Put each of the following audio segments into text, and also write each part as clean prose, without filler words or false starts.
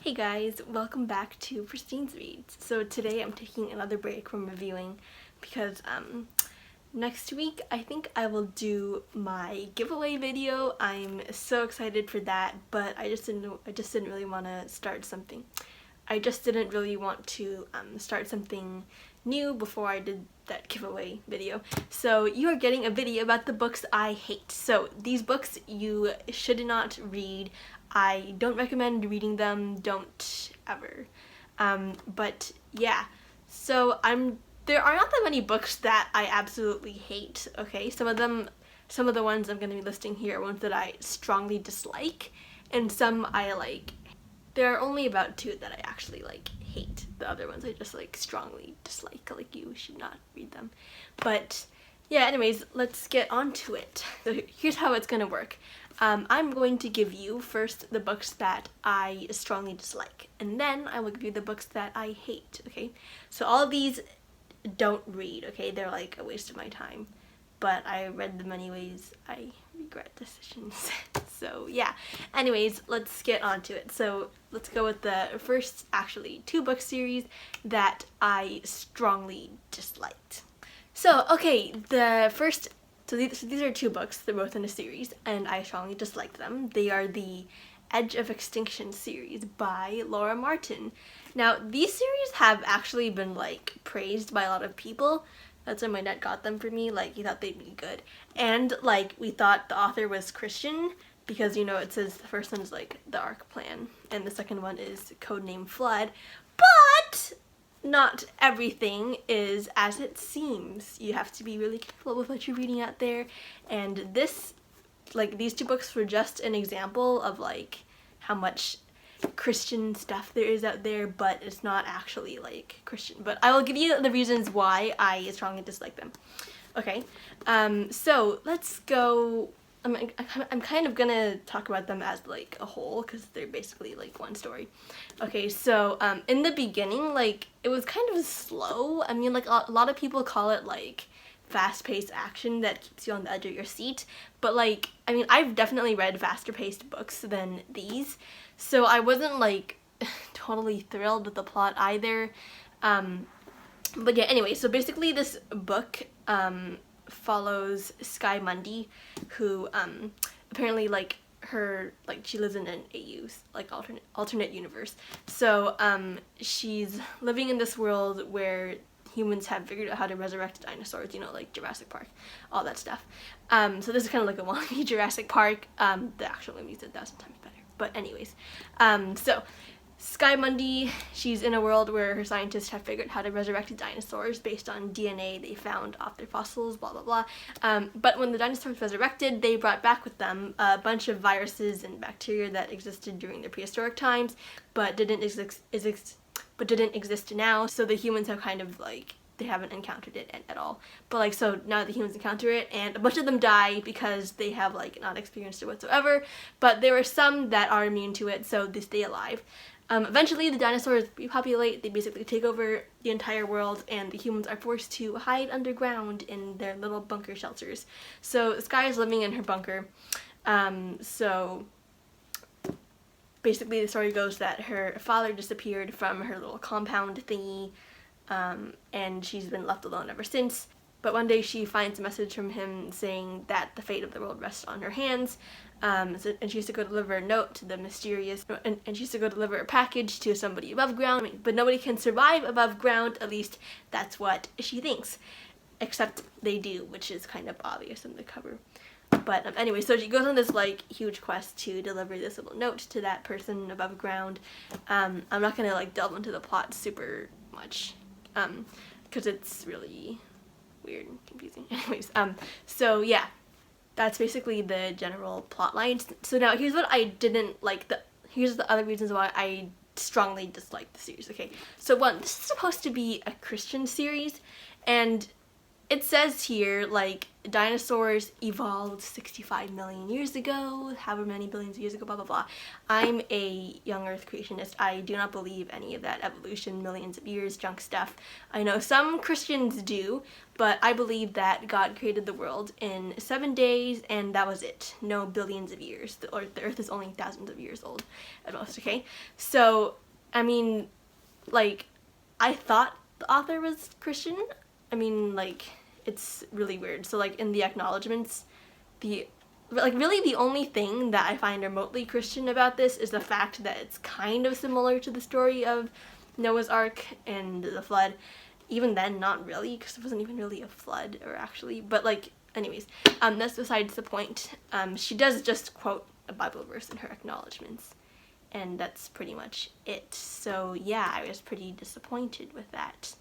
Hey guys, welcome back to PristineZReads. So today I'm taking another break from reviewing because next week I think I will do my giveaway video. I'm so excited for that, but I just didn't really want to start something. I just didn't really want to start something new before I did that giveaway video. So you are getting a video about the books I hate. So these books you should not read. I don't recommend reading them, don't ever. But yeah, so there are not that many books that I absolutely hate, okay? Some of the ones I'm going to be listing here are ones that I strongly dislike, and some I like. There are only about 2 that I actually hate. The other ones I just strongly dislike, you should not read them. But yeah, anyways, let's get on to it. So here's how it's gonna work. I'm going to give you first the books that I strongly dislike, and then I will give you the books that I hate, okay? So all of these don't read, okay? They're a waste of my time, but I read them anyways. I regret decisions. So yeah, anyways, let's get on to it. So let's go with the first, actually, 2-book series that I strongly disliked. So, okay, these are 2 books, they're both in a series, and I strongly disliked them. They are the Edge of Extinction series by Laura Martin. Now, these series have actually been, praised by a lot of people. That's why my dad got them for me, he thought they'd be good. And, we thought the author was Christian, because, it says the first one's, The Ark Plan, and the second one is Codename Flood. But not everything is as it seems. You have to be really careful with what you're reading out there, and these 2 books were just an example of how much Christian stuff there is out there, but it's not actually Christian. But I will give you the reasons why I strongly dislike them. Okay, so let's go. I'm kind of gonna talk about them as a whole, because they're basically one story. Okay, so in the beginning, it was kind of slow. I mean, a lot of people call it fast-paced action that keeps you on the edge of your seat, but I mean, I've definitely read faster-paced books than these, so I wasn't totally thrilled with the plot either. But yeah, anyway, so basically this book follows Sky Mundy, who apparently she lives in an AU, alternate universe. So she's living in this world where humans have figured out how to resurrect dinosaurs, Jurassic Park, all that stuff. So this is kind of a wannabe Jurassic Park. The actual movie is 1,000 times better. But anyways, so Sky Mundy, she's in a world where her scientists have figured out how to resurrect dinosaurs based on DNA they found off their fossils, blah, blah, blah. But when the dinosaurs resurrected, they brought back with them a bunch of viruses and bacteria that existed during the prehistoric times, but didn't exist now. So the humans have kind of they haven't encountered it at all. But so now the humans encounter it, and a bunch of them die because they have not experienced it whatsoever. But there are some that are immune to it, so they stay alive. Eventually the dinosaurs repopulate, they basically take over the entire world, and the humans are forced to hide underground in their little bunker shelters. So Sky is living in her bunker. So basically the story goes that her father disappeared from her little compound thingy, and she's been left alone ever since. But one day she finds a message from him saying that the fate of the world rests on her hands, and she has to go deliver a note to the mysterious, and she has to go deliver a package to somebody above ground, but nobody can survive above ground, at least that's what she thinks. Except they do, which is kind of obvious in the cover. But anyway, so she goes on this huge quest to deliver this little note to that person above ground. I'm not gonna delve into the plot super much, because it's really weird and confusing. Anyways, so yeah, that's basically the general plot line. So now here's what I didn't like. Here's the other reasons why I strongly dislike the series. Okay, so 1, this is supposed to be a Christian series, and it says here, like, dinosaurs evolved 65 million years ago, however many billions of years ago, blah, blah, blah. I'm a young Earth creationist. I do not believe any of that evolution, millions of years, junk stuff. I know some Christians do, but I believe that God created the world in 7 days, and that was it. No billions of years. The Earth is only thousands of years old at most, okay? So, I mean, like, I thought the author was Christian. I mean, like, it's really weird. So, like, in the acknowledgements, really the only thing that I find remotely Christian about this is the fact that it's kind of similar to the story of Noah's Ark and the flood. Even then, not really, because it wasn't even really a flood, or actually, but, like, anyways, that's besides the point. She does just quote a Bible verse in her acknowledgements, and that's pretty much it. So, yeah, I was pretty disappointed with that.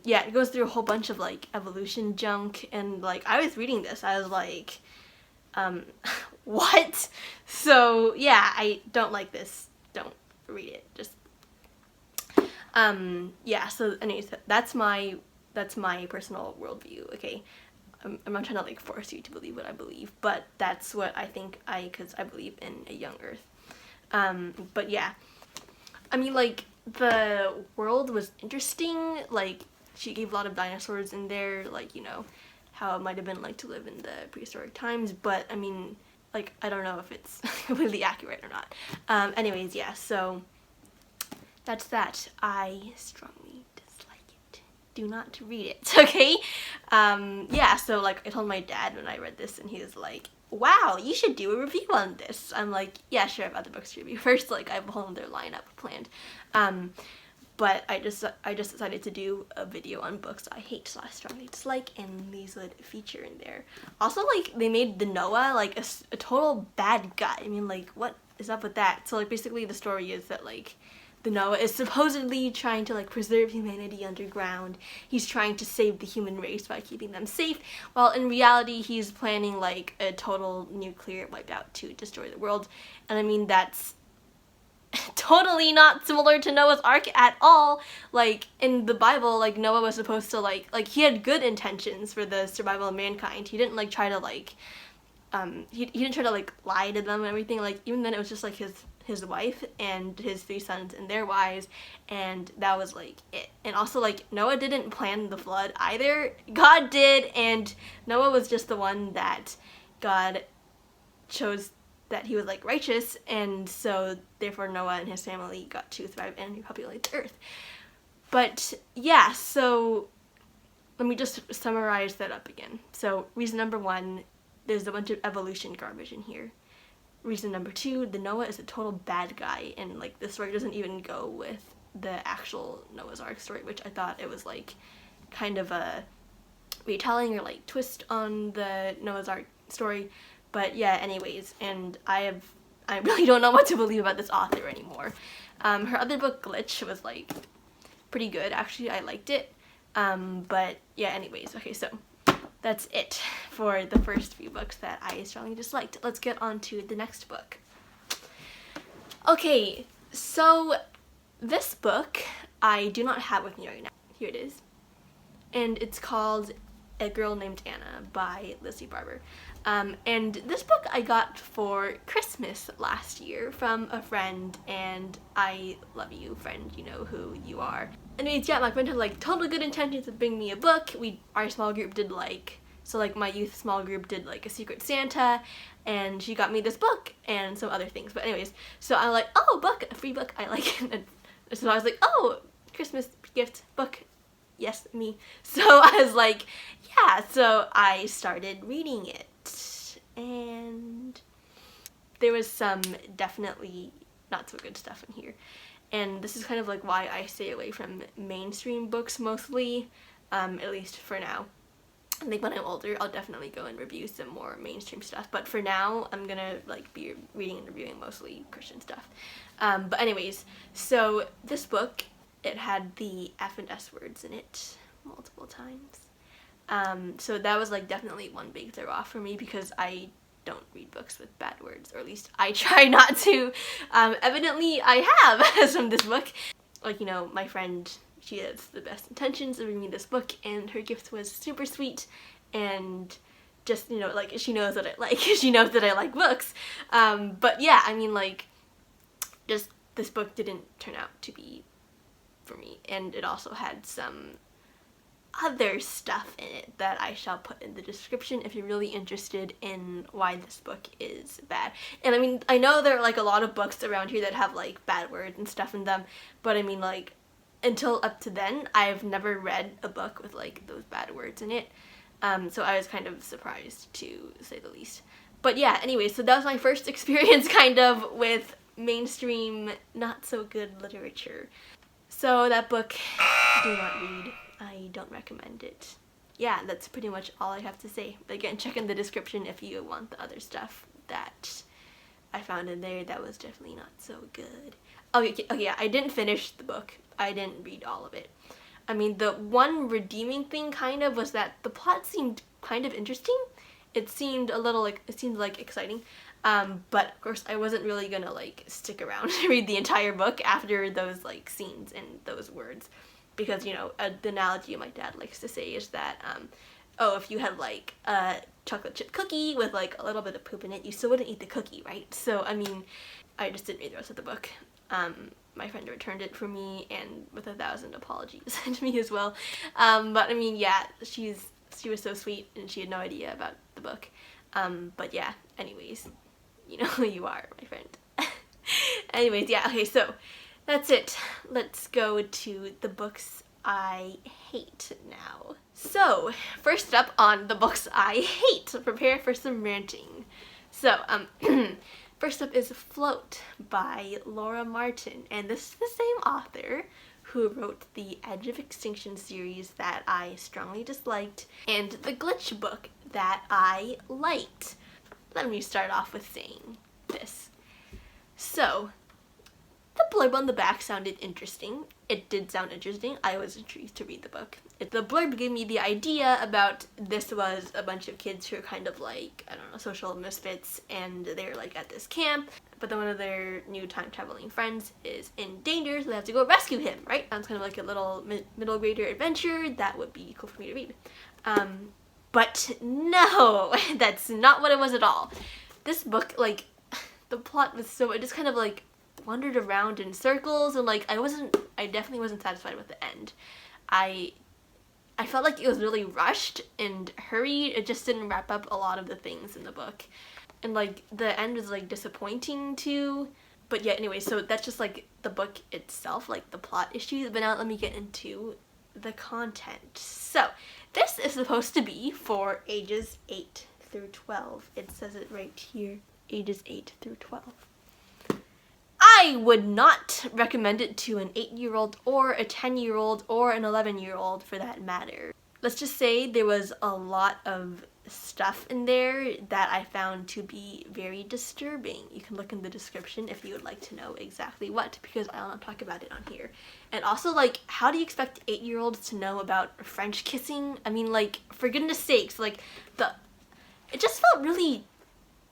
Yeah, it goes through a whole bunch of, like, evolution junk, and, like, I was reading this, I was like, what? So, yeah, I don't like this. Don't read it. Just, yeah, so anyways, that's my personal worldview, okay? I'm not trying to, like, force you to believe what I believe, but that's what I think because I believe in a young Earth. But yeah, I mean, like, the world was interesting. Like, she gave a lot of dinosaurs in there, like, you know, how it might have been like to live in the prehistoric times, but I mean, like, I don't know if it's completely accurate or not. Anyways, yeah, so that's that. I strongly dislike it. Do not read it, okay? Yeah, so, like, I told my dad when I read this, and he was like, wow, you should do a review on this. I'm like, yeah, sure, I've got the books to review first. Like, I have a whole other lineup planned. But I just decided to do a video on books I hate / strongly dislike, and these would feature in there. Also, like, they made the Noah, like, a total bad guy. I mean, like, what is up with that? So, like, basically the story is that, like, the Noah is supposedly trying to, like, preserve humanity underground. He's trying to save the human race by keeping them safe, while in reality he's planning, like, a total nuclear wipeout to destroy the world. And I mean, that's totally not similar to Noah's Ark at all. Like, in the Bible, like, Noah was supposed to, like, he had good intentions for the survival of mankind. He didn't, like, try to, like, he didn't try to, like, lie to them and everything. Like, even then it was just, like, his wife and his 3 sons and their wives, and that was, like, it. And also, like, Noah didn't plan the flood either. God did, and Noah was just the one that God chose that he was, like, righteous, and so therefore Noah and his family got to thrive and repopulate the earth. But yeah, so let me just summarize that up again. So reason number 1, there's a bunch of evolution garbage in here. Reason number 2, the Noah is a total bad guy, and, like, the story doesn't even go with the actual Noah's Ark story, which I thought it was, like, kind of a retelling or, like, twist on the Noah's Ark story. But yeah, anyways, and I really don't know what to believe about this author anymore. Her other book, Glitch, was, like, pretty good, actually. I liked it. But yeah, anyways, okay, so that's it for the first few books that I strongly disliked. Let's get on to the next book. Okay, so this book I do not have with me right now. Here it is. And it's called A Girl Named Anna by Lizzie Barber. And this book I got for Christmas last year from a friend, and I love you, friend, you know who you are. Anyways, yeah, my friend had, like, totally good intentions of bringing me a book. Our small group did, like, so, like, my youth small group did, like, a Secret Santa, and she got me this book and some other things. But anyways, so I'm like, oh, book, a free book, I like it. And so I was like, oh, Christmas gift, book, yes, me. So I was like, yeah, so I started reading it. And there was some definitely not so good stuff in here, and this is kind of like why I stay away from mainstream books mostly, at least for now. I think when I'm older I'll definitely go and review some more mainstream stuff, but for now I'm gonna, like, be reading and reviewing mostly Christian stuff. But anyways, so this book, it had the F and S words in it multiple times. So that was, like, definitely one big throw off for me, because I don't read books with bad words, or at least I try not to. Evidently I have from this book. Like, you know, my friend, she has the best intentions of reading me this book, and her gift was super sweet, and just, you know, like, she knows that I like, she knows that I like books. But yeah, I mean, like, just this book didn't turn out to be for me, and it also had some other stuff in it that I shall put in the description if you're really interested in why this book is bad. And I mean, I know there are like a lot of books around here that have like bad words and stuff in them, but I mean, like, until up to then, I've never read a book with like those bad words in it. So I was kind of surprised, to say the least. But yeah, anyway, so that was my first experience kind of with mainstream, not so good literature. So that book, do not read. I don't recommend it. Yeah, that's pretty much all I have to say. Again, check in the description if you want the other stuff that I found in there that was definitely not so good. Okay, yeah, I didn't finish the book. I didn't read all of it. I mean, the one redeeming thing kind of was that the plot seemed kind of interesting. It seemed a little like, it seemed like exciting. But of course I wasn't really gonna like stick around to read the entire book after those like scenes and those words. Because, you know, the analogy my dad likes to say is that, oh, if you had like a chocolate chip cookie with like a little bit of poop in it, you still wouldn't eat the cookie, right? So, I mean, I just didn't read the rest of the book. My friend returned it for me, and with 1,000 apologies to me as well. But I mean, yeah, she was so sweet, and she had no idea about the book. But yeah, anyways, you know who you are, my friend. Anyways, yeah, okay, so that's it. Let's go to the books I hate now. So, first up on the books I hate. So prepare for some ranting. So, first up is Float by Laura Martin, and this is the same author who wrote the Edge of Extinction series that I strongly disliked, and the Glitch book that I liked. Let me start off with saying this. So, the blurb on the back sounded interesting. It did sound interesting. I was intrigued to read the book. The blurb gave me the idea about this was a bunch of kids who are kind of like, I don't know, social misfits, and they're like at this camp, but then one of their new time-traveling friends is in danger, so they have to go rescue him, right? Sounds kind of like a little middle grader adventure. That would be cool for me to read. But no, that's not what it was at all. This book, like, the plot was so, it just kind of like wandered around in circles, and like I definitely wasn't satisfied with the end. I felt like it was really rushed and hurried. It just didn't wrap up a lot of the things in the book, and like the end was like disappointing too. But yeah, anyway, so that's just like the book itself, like the plot issues. But now let me get into the content. So this is supposed to be for ages 8 through 12. It says it right here, ages 8 through 12. I would not recommend it to an 8-year-old or a 10-year-old or an 11-year-old for that matter. Let's just say there was a lot of stuff in there that I found to be very disturbing. You can look in the description if you would like to know exactly what, because I'll not talk about it on here. And also, like, how do you expect 8-year-olds to know about French kissing? I mean, like, for goodness sakes, like, it just felt really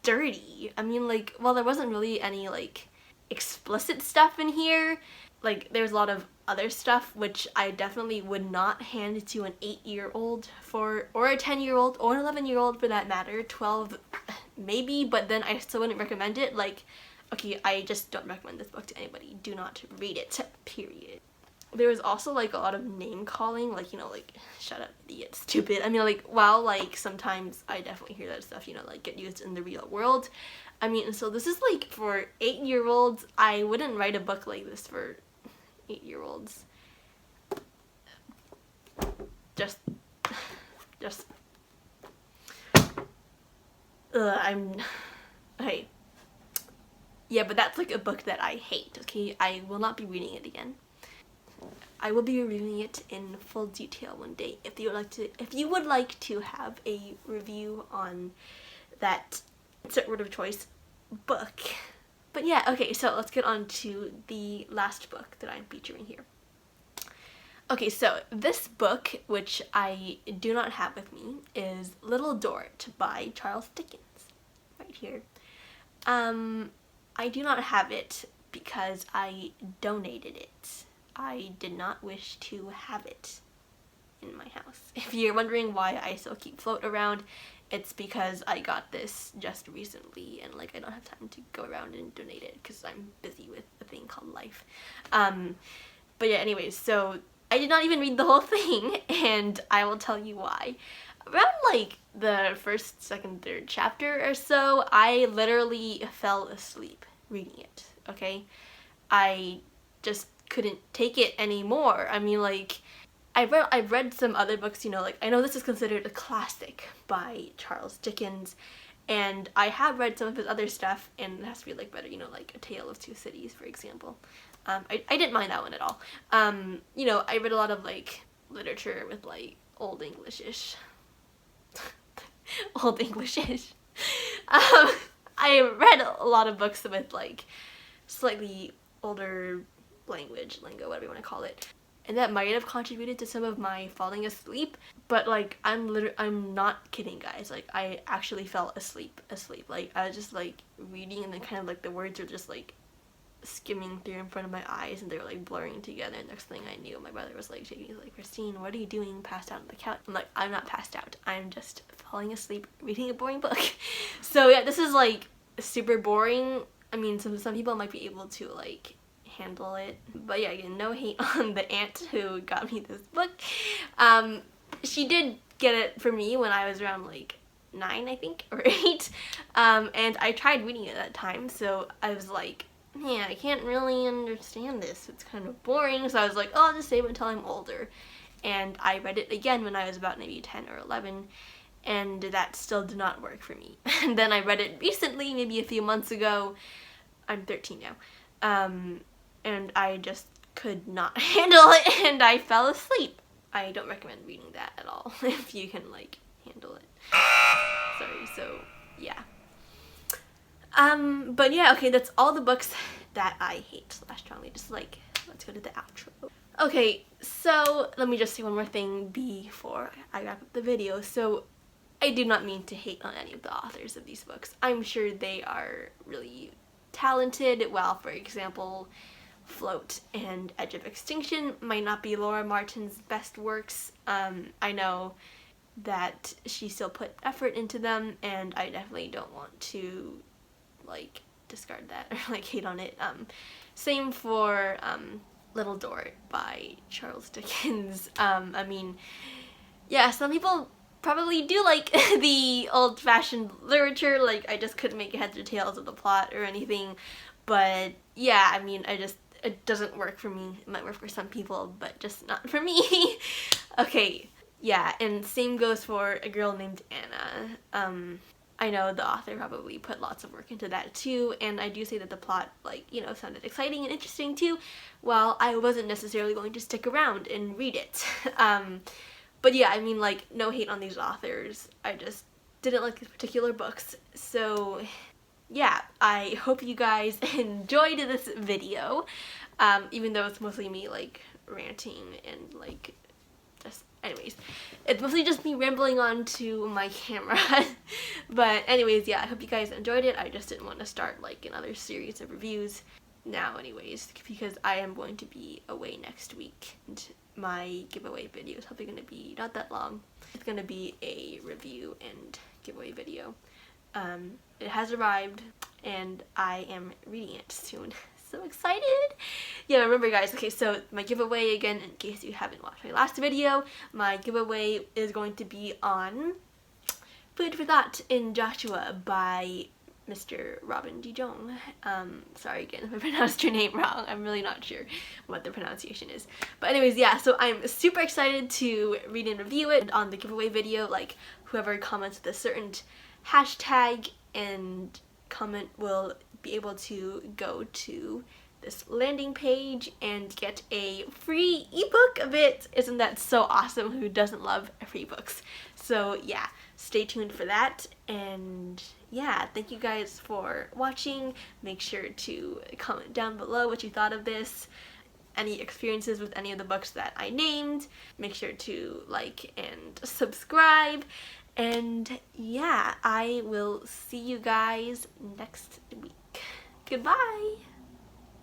dirty. I mean, like, while there wasn't really any, like, explicit stuff in here, like, there's a lot of other stuff which I definitely would not hand to an 8-year-old or a 10-year-old or an 11-year-old for that matter. 12 maybe, but then I still wouldn't recommend it. Like, okay, I just don't recommend this book to anybody. Do not read it, period. There was also like a lot of name calling, like, you know, like, shut up, idiot, stupid. I mean, like, while like sometimes I definitely hear that stuff, you know, like, get used in the real world, I mean, so this is like for 8-year-olds. I wouldn't write a book like this for 8-year-olds. Just okay. Yeah, but that's like a book that I hate, okay? I will not be reading it again. I will be reviewing it in full detail one day if you would like to have a review on that insert word of choice book. But yeah, okay, so let's get on to the last book that I'm featuring here. Okay, so this book, which I do not have with me, is Little Dort by Charles Dickens, right here. I do not have it because I donated it. I did not wish to have it in my house. If you're wondering why I still keep Float around, it's because I got this just recently and like I don't have time to go around and donate it because I'm busy with a thing called life. But yeah, anyways, so I did not even read the whole thing, and I will tell you why. Around like the first, second, third chapter or so, I literally fell asleep reading it, okay? I just couldn't take it anymore. I mean, like, I've read some other books, you know, like, I know this is considered a classic by Charles Dickens, and I have read some of his other stuff, and it has to be, like, better, you know, like A Tale of Two Cities, for example. I didn't mind that one at all. You know, I read a lot of, like, literature with, like, Old English-ish. Old English-ish. I read a lot of books with, like, slightly older lingo, whatever you want to call it. And that might have contributed to some of my falling asleep, but like I'm not kidding, guys. Like I actually fell asleep. Like I was just like reading, and then kind of like the words were just like skimming through in front of my eyes, and they were like blurring together. And next thing I knew, my brother was like shaking. He's like, "Christine, what are you doing passed out on the couch?" I'm like, "I'm not passed out. I'm just falling asleep reading a boring book." So yeah, this is like super boring. I mean, some people might be able to like handle it, but yeah, again, no hate on the aunt who got me this book. She did get it for me when I was around like 9, I think, or 8, and I tried reading it at that time, so I was like, yeah, I can't really understand this, it's kind of boring, so I was like, oh, I'll just save it until I'm older. And I read it again when I was about maybe 10 or 11, and that still did not work for me. And then I read it recently, maybe a few months ago. I'm 13 now. And I just could not handle it, and I fell asleep. I don't recommend reading that at all if you can like handle it. Sorry, so yeah. But yeah, okay, that's all the books that I hate strongly. Just like, let's go to the outro. Okay, so let me just say one more thing before I wrap up the video. So I do not mean to hate on any of the authors of these books. I'm sure they are really talented. While, for example, Float and Edge of Extinction might not be Laura Martin's best works. I know that she still put effort into them, and I definitely don't want to like discard that or like hate on it. Same for Little Dort by Charles Dickens. I mean, yeah, some people probably do like the old-fashioned literature, like I just couldn't make heads or tails of the plot or anything, but yeah, I mean, it doesn't work for me. It might work for some people, but just not for me. Okay, yeah, and same goes for A Girl Named Anna. I know the author probably put lots of work into that too, and I do say that the plot, like, you know, sounded exciting and interesting too, while I wasn't necessarily going to stick around and read it. But yeah, I mean, like, no hate on these authors. I just didn't like these particular books. So yeah, I hope you guys enjoyed this video, even though it's mostly me like ranting and like just, anyways, it's mostly just me rambling onto my camera. But anyways, yeah, I hope you guys enjoyed it. I just didn't want to start like another series of reviews now anyways, because I am going to be away next week, and my giveaway video is probably going to be not that long. It's going to be a review and giveaway video. It has arrived, and I am reading it soon. So excited! Yeah, remember guys, okay, so my giveaway, again, in case you haven't watched my last video, my giveaway is going to be on Food for Thought in Joshua by Mr. Robin D. Jong. Sorry again if I pronounced your name wrong. I'm really not sure what the pronunciation is. But anyways, yeah, so I'm super excited to read and review it. On the giveaway video, like, whoever comments with a certain hashtag and comment will be able to go to this landing page and get a free ebook of it. Isn't that so awesome? Who doesn't love free books? So yeah, stay tuned for that, and yeah, thank you guys for watching. Make sure to comment down below what you thought of this, any experiences with any of the books that I named. Make sure to like and subscribe, and yeah, I will see you guys next week. Goodbye!